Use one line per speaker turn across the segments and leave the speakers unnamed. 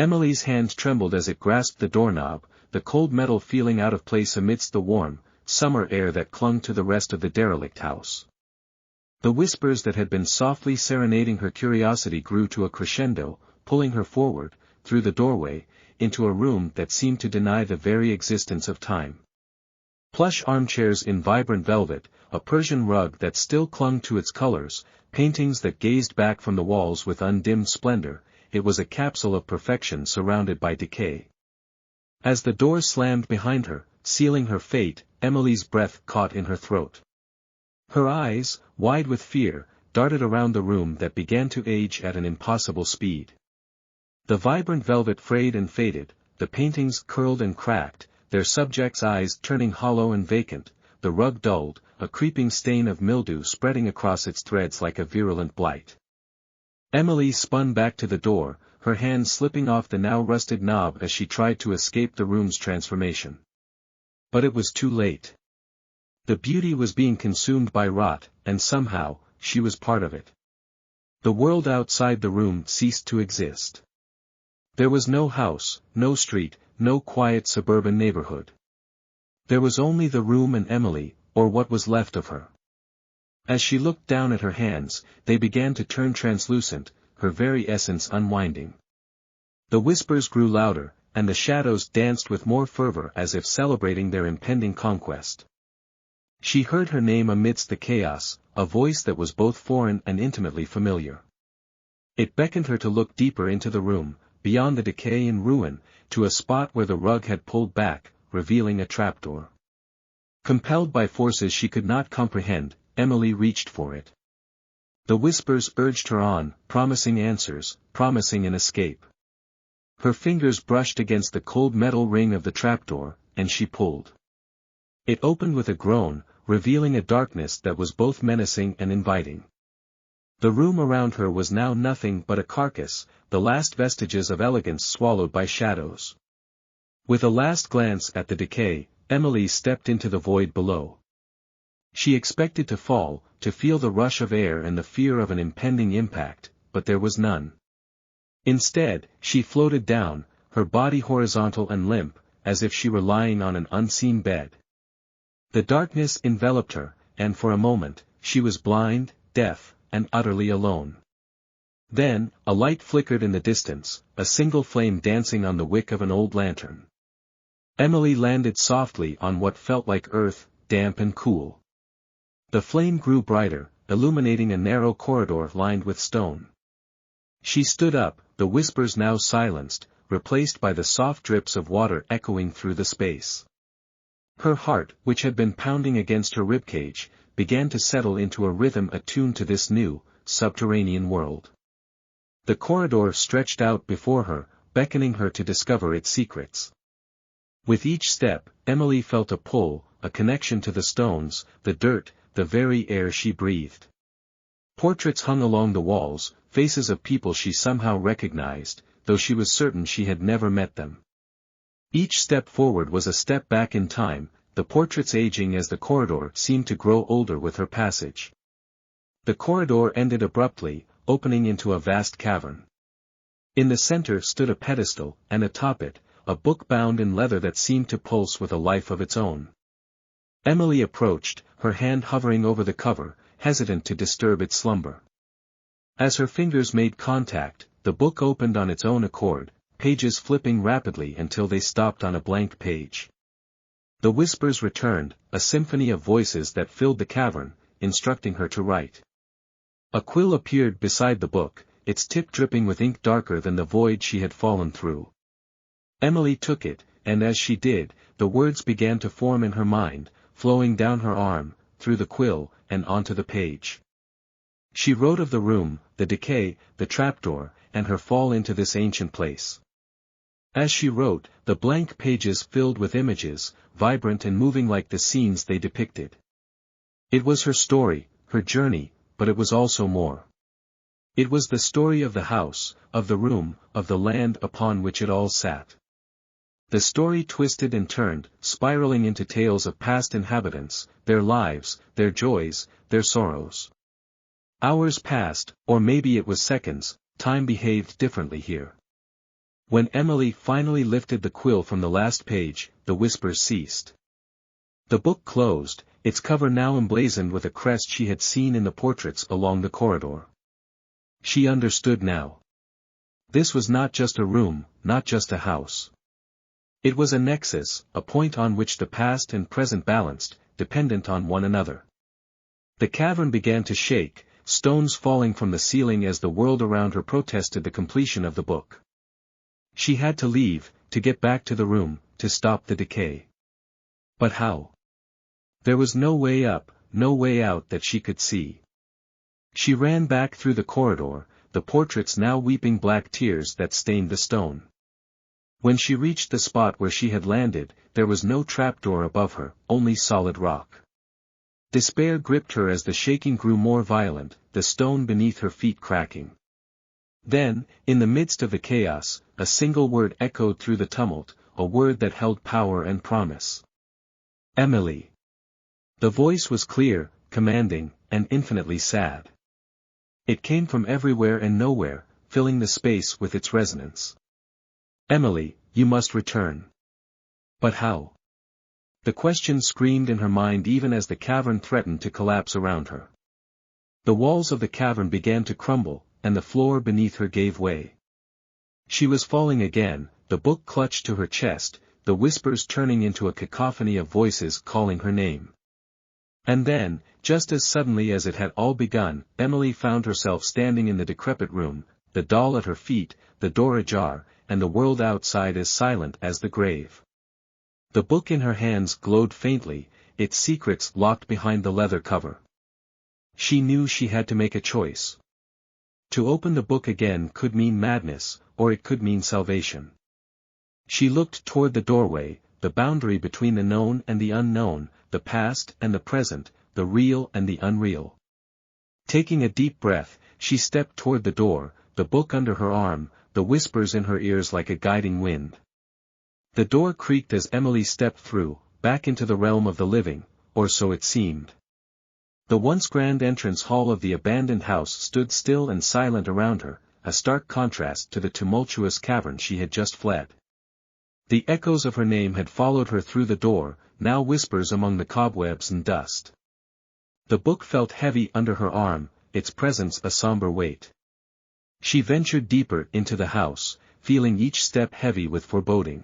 Emily's hand trembled as it grasped the doorknob, the cold metal feeling out of place amidst the warm, summer air that clung to the rest of the derelict house. The whispers that had been softly serenading her curiosity grew to a crescendo, pulling her forward, through the doorway, into a room that seemed to deny the very existence of time. Plush armchairs in vibrant velvet, a Persian rug that still clung to its colors, paintings that gazed back from the walls with undimmed splendor, it was a capsule of perfection surrounded by decay. As the door slammed behind her, sealing her fate, Emily's breath caught in her throat. Her eyes, wide with fear, darted around the room that began to age at an impossible speed. The vibrant velvet frayed and faded, the paintings curled and cracked, their subjects' eyes turning hollow and vacant, the rug dulled, a creeping stain of mildew spreading across its threads like a virulent blight. Emily spun back to the door, her hand slipping off the now rusted knob as she tried to escape the room's transformation. But it was too late. The beauty was being consumed by rot, and somehow, she was part of it. The world outside the room ceased to exist. There was no house, no street, no quiet suburban neighborhood. There was only the room and Emily, or what was left of her. As she looked down at her hands, they began to turn translucent, her very essence unwinding. The whispers grew louder, and the shadows danced with more fervor as if celebrating their impending conquest. She heard her name amidst the chaos, a voice that was both foreign and intimately familiar. It beckoned her to look deeper into the room, beyond the decay and ruin, to a spot where the rug had pulled back, revealing a trapdoor. Compelled by forces she could not comprehend, Emily reached for it. The whispers urged her on, promising answers, promising an escape. Her fingers brushed against the cold metal ring of the trapdoor, and she pulled. It opened with a groan, revealing a darkness that was both menacing and inviting. The room around her was now nothing but a carcass, the last vestiges of elegance swallowed by shadows. With a last glance at the decay, Emily stepped into the void below. She expected to fall, to feel the rush of air and the fear of an impending impact, but there was none. Instead, she floated down, her body horizontal and limp, as if she were lying on an unseen bed. The darkness enveloped her, and for a moment, she was blind, deaf, and utterly alone. Then, a light flickered in the distance, a single flame dancing on the wick of an old lantern. Emily landed softly on what felt like earth, damp and cool. The flame grew brighter, illuminating a narrow corridor lined with stone. She stood up, the whispers now silenced, replaced by the soft drips of water echoing through the space. Her heart, which had been pounding against her ribcage, began to settle into a rhythm attuned to this new, subterranean world. The corridor stretched out before her, beckoning her to discover its secrets. With each step, Emily felt a pull, a connection to the stones, the dirt, the very air she breathed. Portraits hung along the walls, faces of people she somehow recognized, though she was certain she had never met them. Each step forward was a step back in time, the portraits aging as the corridor seemed to grow older with her passage. The corridor ended abruptly, opening into a vast cavern. In the center stood a pedestal, and atop it, a book bound in leather that seemed to pulse with a life of its own. Emily approached, her hand hovering over the cover, hesitant to disturb its slumber. As her fingers made contact, the book opened on its own accord, pages flipping rapidly until they stopped on a blank page. The whispers returned, a symphony of voices that filled the cavern, instructing her to write. A quill appeared beside the book, its tip dripping with ink darker than the void she had fallen through. Emily took it, and as she did, the words began to form in her mind, flowing down her arm, through the quill, and onto the page. She wrote of the room, the decay, the trapdoor, and her fall into this ancient place. As she wrote, the blank pages filled with images, vibrant and moving like the scenes they depicted. It was her story, her journey, but it was also more. It was the story of the house, of the room, of the land upon which it all sat. The story twisted and turned, spiraling into tales of past inhabitants, their lives, their joys, their sorrows. Hours passed, or maybe it was seconds, time behaved differently here. When Emily finally lifted the quill from the last page, the whispers ceased. The book closed, its cover now emblazoned with a crest she had seen in the portraits along the corridor. She understood now. This was not just a room, not just a house. It was a nexus, a point on which the past and present balanced, dependent on one another. The cavern began to shake, stones falling from the ceiling as the world around her protested the completion of the book. She had to leave, to get back to the room, to stop the decay. But how? There was no way up, no way out that she could see. She ran back through the corridor, the portraits now weeping black tears that stained the stone. When she reached the spot where she had landed, there was no trapdoor above her, only solid rock. Despair gripped her as the shaking grew more violent, the stone beneath her feet cracking. Then, in the midst of the chaos, a single word echoed through the tumult, a word that held power and promise. Emily. The voice was clear, commanding, and infinitely sad. It came from everywhere and nowhere, filling the space with its resonance. Emily, you must return. But how? The question screamed in her mind even as the cavern threatened to collapse around her. The walls of the cavern began to crumble, and the floor beneath her gave way. She was falling again, the book clutched to her chest, the whispers turning into a cacophony of voices calling her name. And then, just as suddenly as it had all begun, Emily found herself standing in the decrepit room, the doll at her feet, the door ajar, and the world outside as silent as the grave. The book in her hands glowed faintly, its secrets locked behind the leather cover. She knew she had to make a choice. To open the book again could mean madness, or it could mean salvation. She looked toward the doorway, the boundary between the known and the unknown, the past and the present, the real and the unreal. Taking a deep breath, she stepped toward the door, the book under her arm, the whispers in her ears like a guiding wind. The door creaked as Emily stepped through, back into the realm of the living, or so it seemed. The once grand entrance hall of the abandoned house stood still and silent around her, a stark contrast to the tumultuous cavern she had just fled. The echoes of her name had followed her through the door, now whispers among the cobwebs and dust. The book felt heavy under her arm, its presence a somber weight. She ventured deeper into the house, feeling each step heavy with foreboding.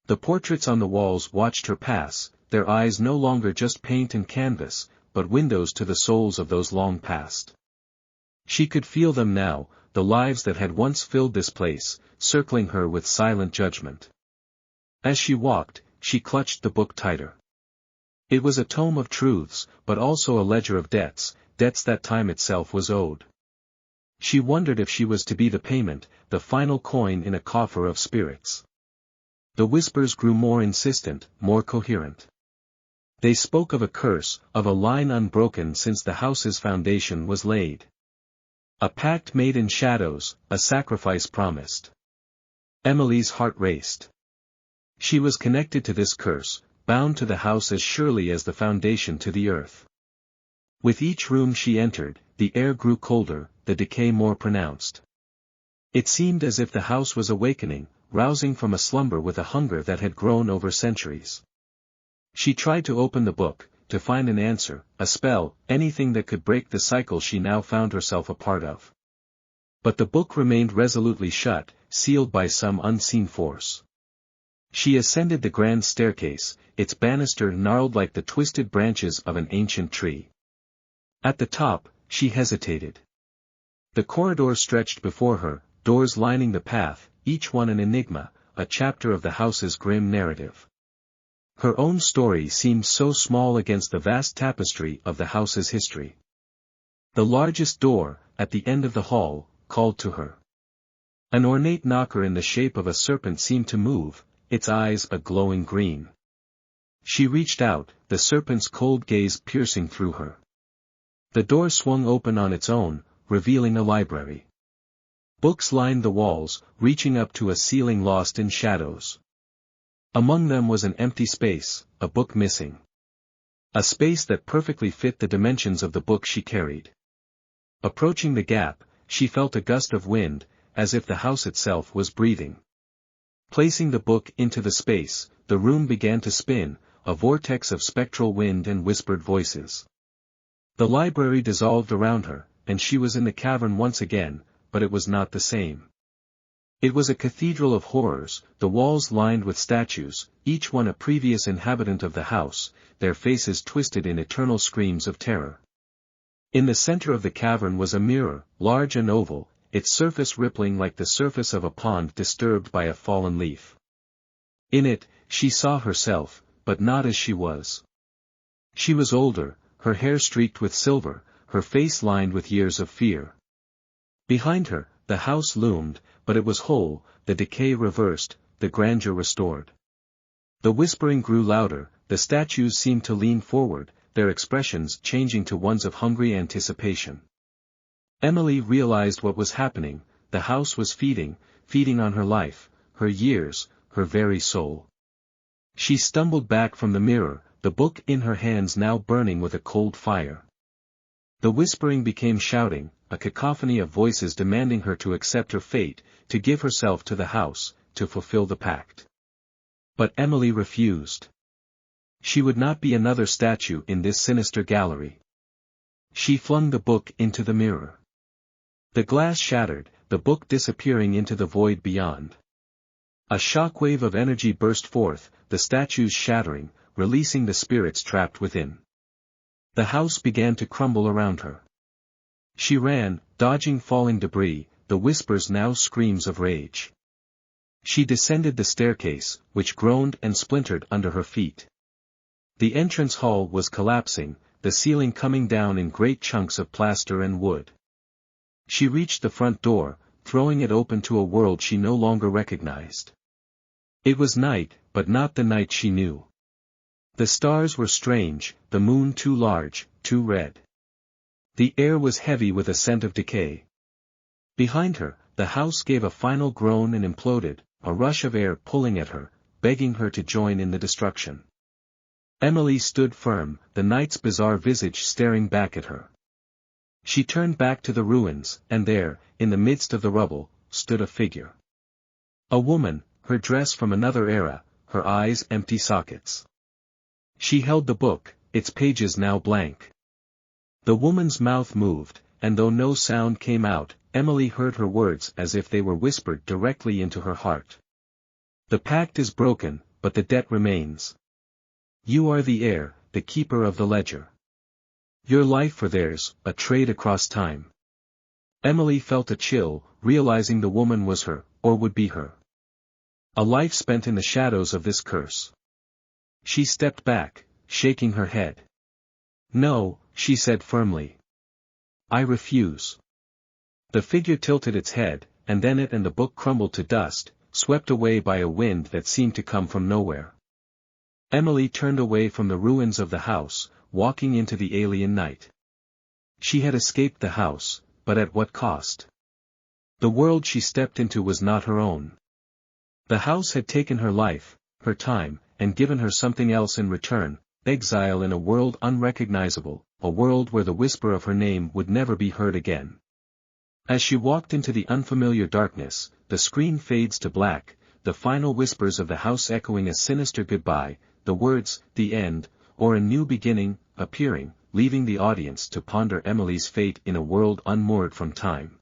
The portraits on the walls watched her pass, their eyes no longer just paint and canvas, but windows to the souls of those long past. She could feel them now, the lives that had once filled this place, circling her with silent judgment. As she walked, she clutched the book tighter. It was a tome of truths, but also a ledger of debts, debts that time itself was owed. She wondered if she was to be the payment, the final coin in a coffer of spirits. The whispers grew more insistent, more coherent. They spoke of a curse, of a line unbroken since the house's foundation was laid. A pact made in shadows, a sacrifice promised. Emily's heart raced. She was connected to this curse, bound to the house as surely as the foundation to the earth. With each room she entered, the air grew colder, the decay more pronounced. It seemed as if the house was awakening, rousing from a slumber with a hunger that had grown over centuries. She tried to open the book, to find an answer, a spell, anything that could break the cycle she now found herself a part of. But the book remained resolutely shut, sealed by some unseen force. She ascended the grand staircase, its banister gnarled like the twisted branches of an ancient tree. At the top, she hesitated. The corridor stretched before her, doors lining the path, each one an enigma, a chapter of the house's grim narrative. Her own story seemed so small against the vast tapestry of the house's history. The largest door, at the end of the hall, called to her. An ornate knocker in the shape of a serpent seemed to move, its eyes a glowing green. She reached out, the serpent's cold gaze piercing through her. The door swung open on its own, revealing a library. Books lined the walls, reaching up to a ceiling lost in shadows. Among them was an empty space, a book missing. A space that perfectly fit the dimensions of the book she carried. Approaching the gap, she felt a gust of wind, as if the house itself was breathing. Placing the book into the space, the room began to spin, a vortex of spectral wind and whispered voices. The library dissolved around her, and she was in the cavern once again, but it was not the same. It was a cathedral of horrors, the walls lined with statues, each one a previous inhabitant of the house, their faces twisted in eternal screams of terror. In the center of the cavern was a mirror, large and oval, its surface rippling like the surface of a pond disturbed by a fallen leaf. In it, she saw herself, but not as she was. She was older, her hair streaked with silver, her face lined with years of fear. Behind her, the house loomed, but it was whole, the decay reversed, the grandeur restored. The whispering grew louder, the statues seemed to lean forward, their expressions changing to ones of hungry anticipation. Emily realized what was happening. The house was feeding on her life, her years, her very soul. She stumbled back from the mirror, the book in her hands now burning with a cold fire. The whispering became shouting, a cacophony of voices demanding her to accept her fate, to give herself to the house, to fulfill the pact. But Emily refused. She would not be another statue in this sinister gallery. She flung the book into the mirror. The glass shattered, the book disappearing into the void beyond. A shockwave of energy burst forth, the statues shattering, releasing the spirits trapped within. The house began to crumble around her. She ran, dodging falling debris, the whispers now screams of rage. She descended the staircase, which groaned and splintered under her feet. The entrance hall was collapsing, the ceiling coming down in great chunks of plaster and wood. She reached the front door, throwing it open to a world she no longer recognized. It was night, but not the night she knew. The stars were strange, the moon too large, too red. The air was heavy with a scent of decay. Behind her, the house gave a final groan and imploded, a rush of air pulling at her, begging her to join in the destruction. Emily stood firm, the night's bizarre visage staring back at her. She turned back to the ruins, and there, in the midst of the rubble, stood a figure. A woman, her dress from another era, her eyes empty sockets. She held the book, its pages now blank. The woman's mouth moved, and though no sound came out, Emily heard her words as if they were whispered directly into her heart. The pact is broken, but the debt remains. You are the heir, the keeper of the ledger. Your life for theirs, a trade across time. Emily felt a chill, realizing the woman was her, or would be her. A life spent in the shadows of this curse. She stepped back, shaking her head. No, she said firmly. I refuse. The figure tilted its head, and then it and the book crumbled to dust, swept away by a wind that seemed to come from nowhere. Emily turned away from the ruins of the house, walking into the alien night. She had escaped the house, but at what cost? The world she stepped into was not her own. The house had taken her life, her time, and given her something else in return, exile in a world unrecognizable, a world where the whisper of her name would never be heard again. As she walked into the unfamiliar darkness, the screen fades to black, the final whispers of the house echoing a sinister goodbye, the words, the end, or a new beginning, appearing, leaving the audience to ponder Emily's fate in a world unmoored from time.